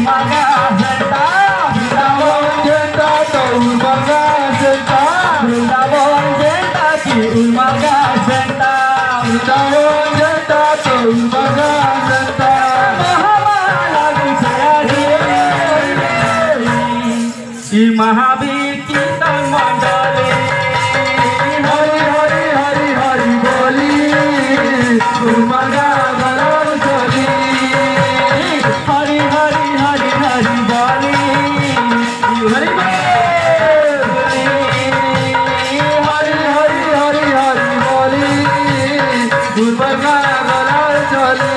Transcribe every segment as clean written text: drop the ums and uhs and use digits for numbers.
Umaga Senta Brindavon Senta to Umaga Senta Brindavon Senta ki Umaga Senta Brindavon Senta to Umaga Senta Mahamalagu Sayadi Mahavir Kirtan Mandali Hari Hari Hari Hari Boli Umaga Galar Choli Hari Hari Hari Hari Boli Hari Hari Hari Hari Hari Boli Umaga Galar Choli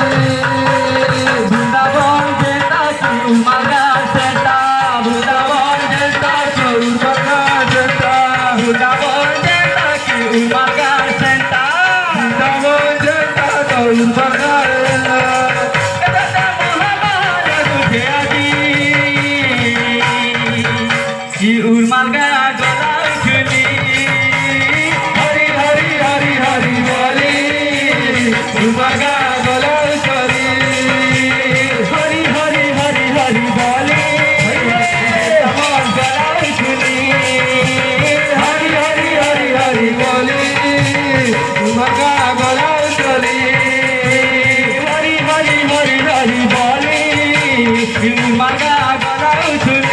Brindavon Senta ki Umaga Senta Brindavon Senta ki Umaga Senta Brindavon Senta ki Umaga Senta Brindavon Senta to Umaga Senta Mahamalagu Sayadi ki Umaga Galar Choli Hari Hari Hari Hari Boli Umaga Galar Choli Hari Hari Hari Hari Boli Brindavon Galar Choli Hari Hari Hari Hari Boli Umaga Galar Choli Hari Hari Hari Hari Boli Umaga Galar Choli